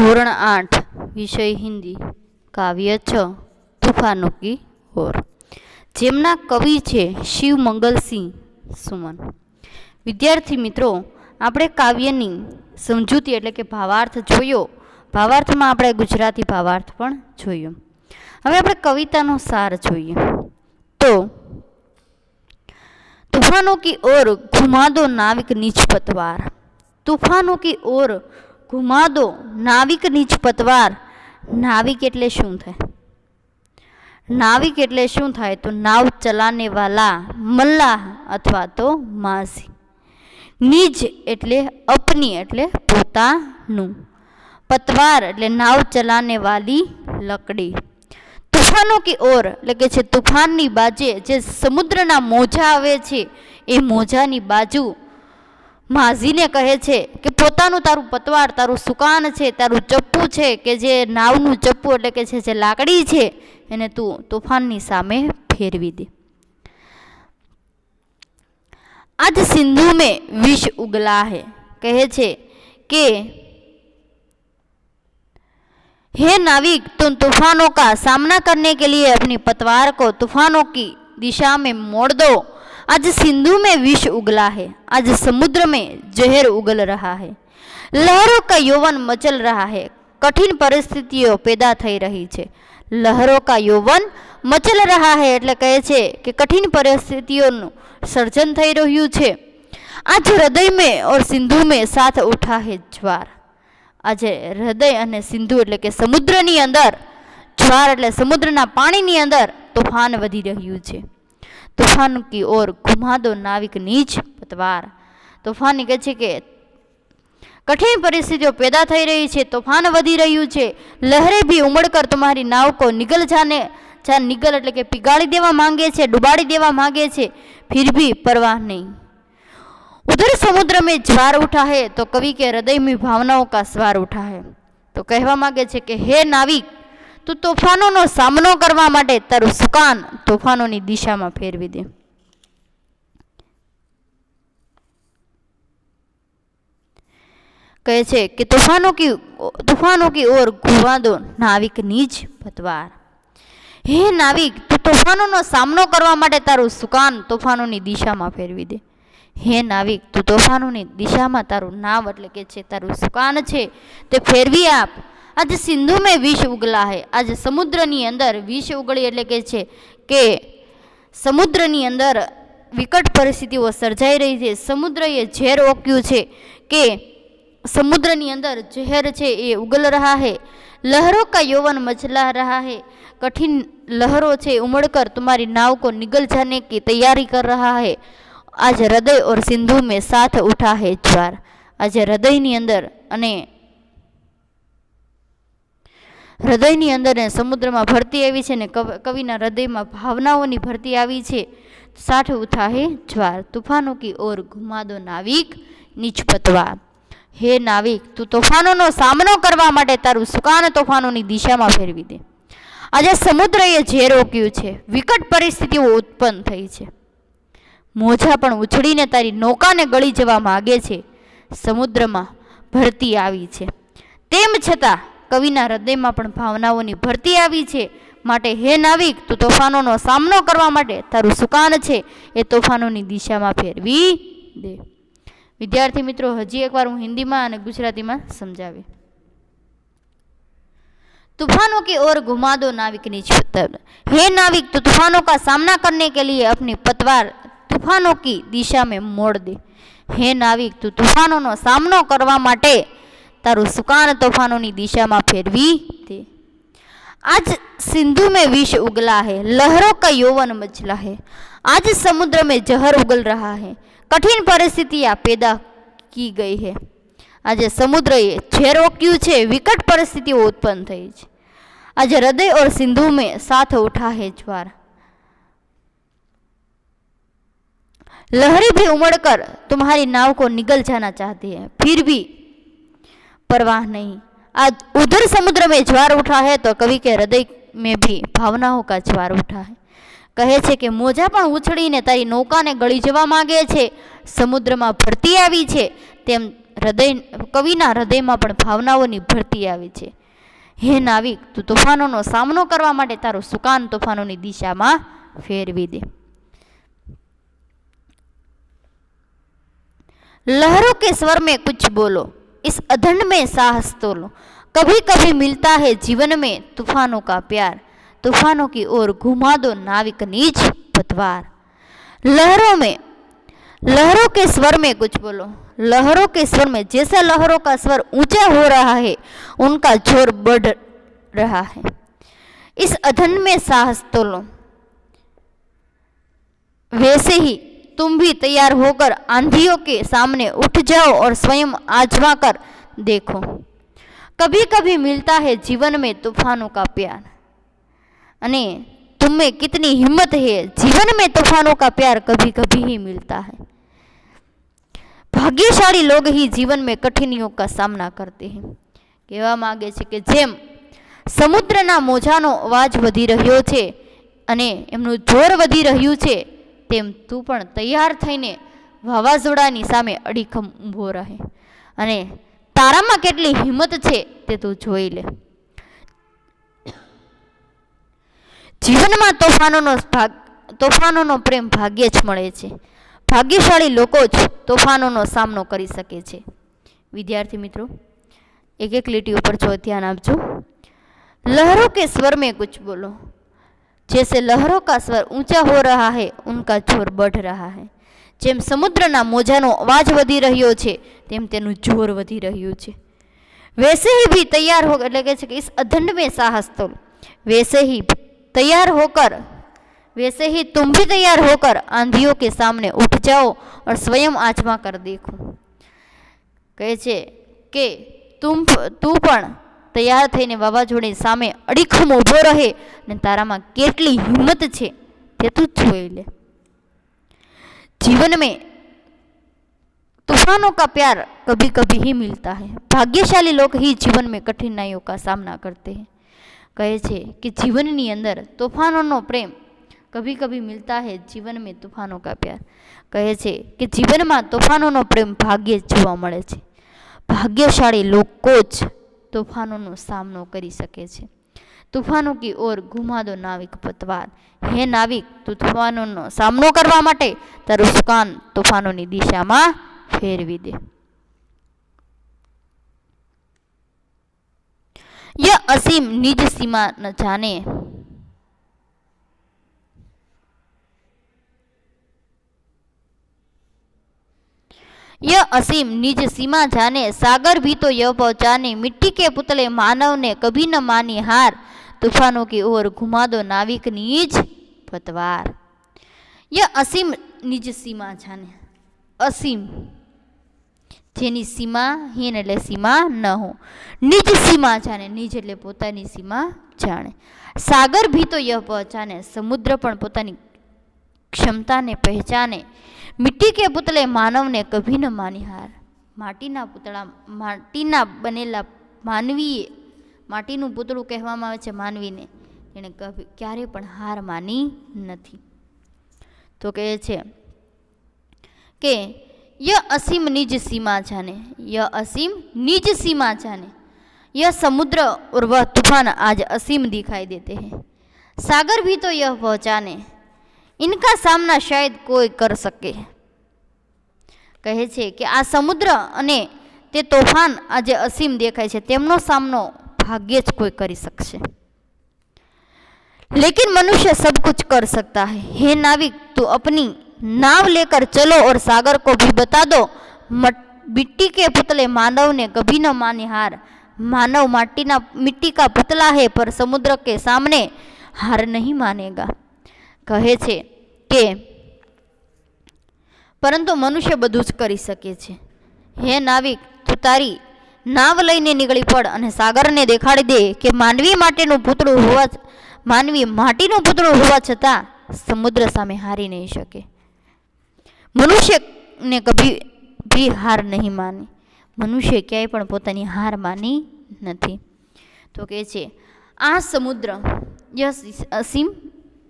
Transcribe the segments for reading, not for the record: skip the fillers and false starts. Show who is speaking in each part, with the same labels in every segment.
Speaker 1: ધોરણ 8 વિષય હિન્દી કાવ્ય 6 તૂફાનો કી ઓર જેમના કવિ છે શિવ મંગલસિંહ સુમન। વિદ્યાર્થી મિત્રો, આપણે કાવ્યની સમજૂતી એટલે કે ભાવાર્થ જોયો। ભાવાર્થમાં આપણે ગુજરાતી ભાવાર્થ પણ જોયો। હવે આપણે કવિતાનો સાર જોઈએ તો तूफानों की ओर घुमा दो नाविक नीच पतवार। तूफानों की ओर घुमा दो नाविक नीच पतवार। नाविक एटले शुं थाय? नाविक एटले शुं थाय तो नाव चलाने वाला मल्लाह अथवा तो माझी। निज एटले अपनी एटले पोतानुं। पतवार एटले नाव चलाने वाली लकड़ी। तूफानों की ओर એટલે કે છે તૂફાનની બાજે જે સમુદ્રના મોજા આવે છે એ મોજાની બાજુ માઝીને કહે છે કે પોતાનું તારું પતવાર, તારું સુકાન છે, તારું ચપ્પુ છે કે જે નાવનું ચપ્પુ એટલે કે છે જે લાકડી છે એને તું તૂફાનની સામે ફેરવી દે। आज सिंधु में विष उगला है કહે છે કે हे नाविक, तुम तूफानों का सामना करने के लिए अपनी पतवार को तूफानों की दिशा में मोड़ दो। आज सिंधु में विष उगला है, आज समुद्र में जहर उगल रहा है। लहरों का यौवन मचल रहा है, कठिन परिस्थितियों पैदा થઈ રહી છે। લહેરો કા યૌવન મચલ રહા है એટલે કહે છે કે કઠિન પરિસ્થિતિઓનું સર્જન થઈ રહ્યું છે। आज हृदय में और सिंधु में साथ उठा है ज्वार। આજે હૃદય અને સિંધુ એટલે કે સમુદ્રની અંદર જ્વાર એટલે સમુદ્રના પાણીની અંદર તોફાન વધી રહ્યું છે। તોફાન કી ઓર ઘુમા દો નાવિક નીચ પતવાર। તોફાન કહે છે કે कठिन परिस्थितियों पैदा થઈ રહી છે, તોફાન વધી રહ્યું છે। લહેરે भी ઉમड़कर तुम्हारी नाव को निगल जाने निगल એટલે કે પીગાળી દેવા માંગે છે, ડુબાડી દેવા માંગે છે। फिर भी परवाह नहीं। उधर समुद्र में ज्वार उठा है तो कवि के हृदय में भावनाओं का स्वर उठा है। तो कहवा मांगे છે કે હે નાવિક, તું તોફાનોનો સામનો કરવા માટે તારું સુકાન તોફાનોની દિશામાં ફેરવી દે। કહે છે કે तूफानों की ओर घुमा दो नाविक नीच पतवार। હે નાવિક, તું તોફાનોનો સામનો કરવા માટે તારું સુકાન તોફાનોની દિશામાં ફેરવી દે। હે નાવિક, તું તોફાનોની દિશામાં તારું નાવ એટલે કે છે તારું સુકાન છે તે ફેરવી આપ। આજે સિંધુ મેં વિષ ઉગલા હે, આજે સમુદ્રની અંદર વિષ ઉગળી એટલે કે છે કે સમુદ્રની અંદર વિકટ પરિસ્થિતિઓ સર્જાઈ રહી છે। સમુદ્રએ ઝેર ઓક્યું છે કે સમુદ્રની અંદર ઝેર છે એ ઉગલ રહા है। लहरों का यौवन मचला रहा है, कठिन लहरों से उमड़कर तुम्हारी नाव को निगल जाने की तैयारी कर रहा है। आज हृदय और सिंधु में साथ उठा है ज्वार। आज हृदयની અંદર અને હૃદયની અંદર ને સમુદ્રમાં ભરતી આવી છે ને કવિના હૃદયમાં ભાવનાઓની ભરતી આવી છે। સાથ ઉઠા હે જ્વાર। તૂફાનો કી ઓર ઘુમા દો નાવિક નીચ પતવાર। હે નાવિક, તું તોફાનોનો સામનો કરવા માટે તારું સુકાન તોફાનોની દિશામાં ફેરવી દે। આજે સમુદ્રએ ઝેર ઓક્યું છે, વિકટ પરિસ્થિતિઓ ઉત્પન્ન થઈ છે। મોજા પણ ઉછળીને તારી નૌકાને ગળી જવા માગે છે। સમુદ્રમાં ભરતી આવી છે, તેમ છતાં કવિના હૃદયમાં પણ ભાવનાઓની ભરતી આવી છે। માટે હે નાવિક, તું તોફાનોનો સામનો કરવા માટે તારું સુકાન છે એ તોફાનોની દિશામાં ફેરવી દે। વિદ્યાર્થી મિત્રો, હજી એકવાર હું હિન્દીમાં અને ગુજરાતીમાં સમજાવી। तूफानों की ओर घुमा दो नाविक नीच पतवार। हे नाविक, तो तूफानों का सामना करने के लिए अपनी पतवार तूफानों की दिशा में मोड़ दे। हे नाविक, तो तूफानों सामनो करवा माटे तारू सुकान तूफानों दिशा में फेरवी दे। आज सिंधु में विष उगला है, लहरों का यौवन मचला है। आज समुद्र में जहर उगल रहा है, कठिन परिस्थितियां पैदा की गई है। आज समुद्रએ ઝેર ઓક્યું છે, વિકટ પરિસ્થિતિઓ ઉત્પન્ન થઈ છે। आज हृदय और सिंधु में साथ उठा है ज्वार। लहरें भी उमड़कर तुम्हारी नाव को निगल जाना चाहती है, फिर भी परवाह नहीं। आज उधर समुद्र में ज्वार उठा है तो कवि के हृदय में भी भावनाओं का ज्वार उठा है। કહે છે કે મોજા પણ ઉછળીને તારી નૌકાને ગળી જવા માંગે છે। સમુદ્રમાં ભરતી આવી છે, તેમ કવિના હૃદયમાં પણ ભાવનાઓની ભરતી આવી છે. હે નાવિક, તું તોફાનોનો સામનો કરવા માટે તારું સુકાન તોફાનોની દિશામાં ફેરવી દે. लहरों के स्वर में कुछ बोलो, इस अधंड में साहस तोलो. कभी कभी मिलता है जीवन में तूफानों का प्यार, तूफानों की ओर घुमा दो नाविक नीज पतवार. लहरों के स्वर में कुछ बोलो. लहरों के स्वर में, जैसे लहरों का स्वर ऊंचा हो रहा है, उनका जोर बढ़ रहा है. इस अधंड में साहस तोलो, वैसे ही तुम भी तैयार होकर आंधियों के सामने उठ जाओ और स्वयं आजमा कर देखो. कभी कभी मिलता है जीवन में तूफानों का प्यार. अने तुम में कितनी हिम्मत है, जीवन में तूफानों का प्यार कभी कभी ही मिलता है. भाग्यशाली लोग ही जीवन में कठिनाइयों का सामना करते हैं. કહેવા માંગે છે કે જેમ સમુદ્રના મોજાનો અવાજ વધી રહ્યો છે અને એમનું જોર વધી રહ્યું છે, તેમ તું પણ તૈયાર થઈને વાવાઝોડાની સામે અડીખમ ઊભો રહે અને તારામાં કેટલી હિંમત છે તે તું જોઈ લે. જીવનમાં તોફાનોનો પ્રેમ ભાગ્યે જ મળે છે. ભાગ્યશાળી લોકો જ તોફાનોનો સામનો કરી શકે છે. વિદ્યાર્થી મિત્રો, એક એક લીટી ઉપર જો ધ્યાન આપજો. લહેરોं के स्वर में कुछ बोलो, जैसे लहरों का स्वर ऊंचा हो रहा है, उनका जोर बढ़ रहा है. જેમ સમુદ્રના મોજાનો અવાજ વધી રહ્યો છે, તેમ તેનું જોર વધી રહ્યું છે. वैसे ही भी तैयार हो, એટલે કે છે કે इस अधंड में साहस तो, वैसे ही तैयार होकर, वैसे ही तुम भी तैयार होकर आंधियों के सामने उठ जाओ और स्वयं आजमा कर देखो. કહે છે કે તું પણ તૈયાર થઈને વાવાઝોડાની સામે અડીખમ ઊભો રહે અને તારામાં કેટલી હિંમત છે તે તું જોઈ લે. जीवन में तूफानों का प्यार कभी कभी ही मिलता है. भाग्यशाली लोग ही जीवन में कठिनाइयों का सामना करते हैं. કહે છે કે જીવનની અંદર તોફાનોનો પ્રેમ કભી કભી મિલતા હૈ, જીવન મેં તૂફાનો કા પ્યાર. કહે છે કે જીવનમાં તોફાનોનો પ્રેમ ભાગ્યે જ જોવા મળે છે. ભાગ્યશાળી લોકો જ તોફાનોનો સામનો કરી શકે છે. તૂફાનો કી ઓર ઘુમા દો નાવિક પતવાર. હે નાવિક, તું તૂફાનોનો સામનો કરવા માટે તારું સુકાન તોફાનોની દિશામાં ફેરવી દે. यह असीम निज सीमा न जाने, यह असीम निज सीमा जाने, सागर भी तो यह पहुंचाने. मिट्टी के पुतले मानव ने कभी न मानी हार, तूफानों की ओर घुमा दो नाविक निज पतवार. यह असीम निज सीमा जाने, असीम જેની સીમા હીન એટલે સીમા ન હો, નિજ સીમા જાણે, નિજ એટલે પોતાની સીમા જાણે. સાગર ભી તો યહ પહચાને, સમુદ્ર પણ પોતાની ક્ષમતાને પહેચાને. મિટ્ટી કે પુતલે માનવને કભી ન માની હાર. માટીના બનેલા માનવીએ, માટીનું પૂતળું કહેવામાં આવે છે માનવીને, એણે ક્યારે પણ હાર માની નથી. તો કહે છે કે यह असीम निज सीमा जाने, यह असीम निज सीमा जाने. यह समुद्र और वह तूफान आज असीम दिखाई देते हैं. सागर भी तो यह पहचाने, इनका सामना शायद कोई कर सके. કહે છે કે આ સમુદ્ર અને તે તોફાન આજે અસીમ દેખાય છે, તેમનો સામનો ભાગ્યે જ કોઈ કરી શકશે. लेकिन मनुष्य सब कुछ कर सकता है. हे नाविक, तू अपनी नाव लेकर चलो और सागर को भी बता दो. मिट्टी के पुतले मानव ने कभी न मानी हार. मानव मिट्टी का पुतला है, पर समुद्र के सामने हार नहीं मानेगा. કહે છે કે પરંતુ મનુષ્ય બધું જ કરી શકે છે. હે નાવિક, તું તારી નાવ લઈને નીકળી પડ અને સાગરને દેખાડી દે કે માનવી માટીનું પૂતળું હોવા છતાં સમુદ્ર સામે હારી નહીં શકે. મનુષ્યને કભી ભી હાર નહીં માની. મનુષ્ય ક્યાંય પણ પોતાની હાર માની નથી. તો કહે છે આ સમુદ્ર અસીમ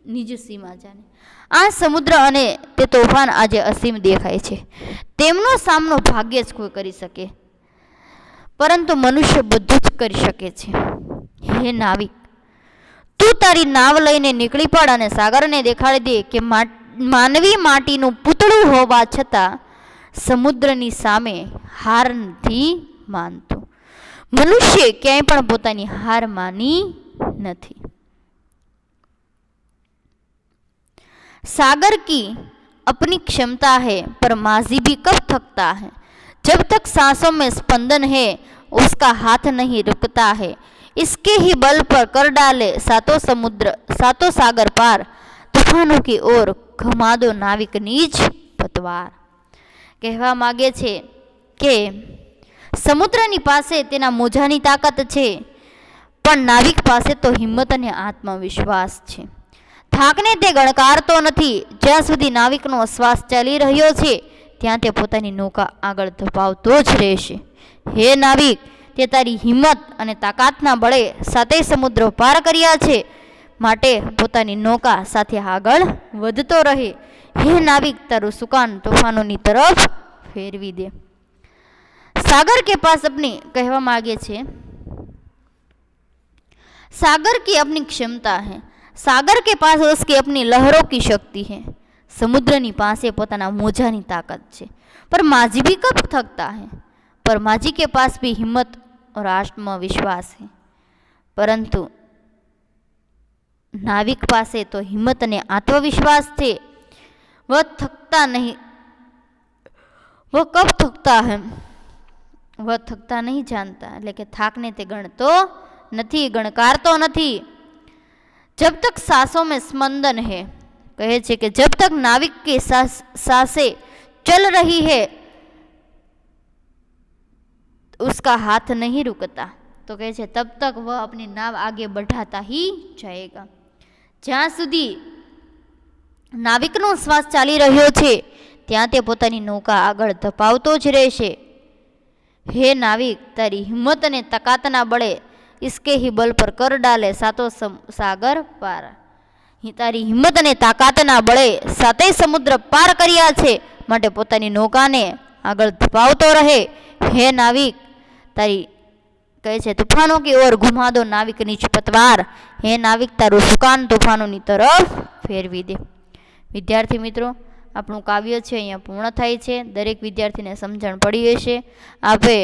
Speaker 1: નિજ સીમા જાણે. આ સમુદ્ર અને તે તોફાન આજે અસીમ દેખાય છે, તેમનો સામનો ભાગ્યે જ કોઈ કરી શકે. પરંતુ મનુષ્ય બધું જ કરી શકે છે. હે નાવિક, તું તારી નાવ લઈને નીકળી પડ અને સાગરને દેખાડી દે કે માનવી માટીનું પૂતળું હોવા છતાં સમુદ્રની સામે હાર નથી માનતો. મનુષ્ય ક્યાંય પણ પોતાની હાર માની નથી. सागर की अपनी क्षमता है पर माझी भी कब थकता है. जब तक सांसों में स्पंदन है उसका हाथ नहीं रुकता है. इसके ही बल पर कर डाले सातों समुद्र सातों सागर पार. तूफानों की ओर घुमा दो नाविकनी જ પતવાર. કહેવા માગે છે કે સમુદ્રની પાસે તેના મોજાની તાકાત છે, પણ નાવિક પાસે તો હિંમત અને આત્મવિશ્વાસ છે. થાકને તે ગણકારતો નથી. જ્યાં સુધી નાવિકનો શ્વાસ ચાલી રહ્યો છે ત્યાં તે પોતાની નૌકા આગળ ધપાવતો જ રહેશે. હે નાવિક, તે તારી હિંમત અને તાકાતના બળે સાતેય સમુદ્રો પાર કર્યા છે, માટે પોતાની નૌકા સાથે આગળ વધતો રહે. હે નાવિક, તારું સુકાન તોફાનોની તરફ ફેરવી દે. सागर के पास अपनी कहवा मांगे छे, सागर की अपनी क्षमता है. सागर के पास उसकी अपनी लहरों की शक्ति है. समुद्रनी पासे पोताना मोजानी ताकत छे, पर माझी भी कब थकता है. पर माझी के पास भी हिम्मत और आत्मविश्वास है, परंतु नाविक पासे तो हिम्मत ने आत्मविश्वास थे. वह थकता नहीं, वह कब थकता है, वह थकता नहीं जानता. એટલે કે થાકને તે ગણતો નથી, ગણકારતો નથી. जब तक सांसों में स्पंदन है, कहे છે કે जब तक नाविक की सांसें चल रही है उसका हाथ नहीं रुकता. तो कहे છે तब तक वह अपनी नाव आगे बढ़ाता ही जाएगा. જ્યાં સુધી નાવિકનો શ્વાસ ચાલી રહ્યો છે ત્યાં તે પોતાની નૌકા આગળ ધપાવતો જ રહેશે. हे नाविक, तारी हिम्मत ने ताकतना बड़े इसके ही बल पर कर डाले सातों सागर पार. तारी हिम्मत ने ताकतना बड़े साते समुद्र पार कर्या छे, माटे पोतानी नौकाने आगळ धपावतो रहे. हे नाविक, तारी कहे छे तूफानों की ओर घुमा दो नाविकनी ज पतवार. हे नाविक, तारू सुकान तूफानोनी तरफ फेरवी दे. विद्यार्थी मित्रों, આપણું કાવ્ય છે અહીંયા પૂર્ણ થાય છે. દરેક વિદ્યાર્થીને સમજણ પડી હશે. આપણે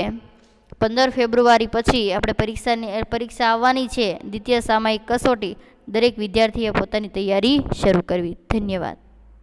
Speaker 1: 15 ફેબ્રુઆરી પછી આપણે પરીક્ષા આવવાની છે, દ્વિતીય સામયિક કસોટી. દરેક વિદ્યાર્થીએ પોતાની તૈયારી શરૂ કરવી. ધન્યવાદ.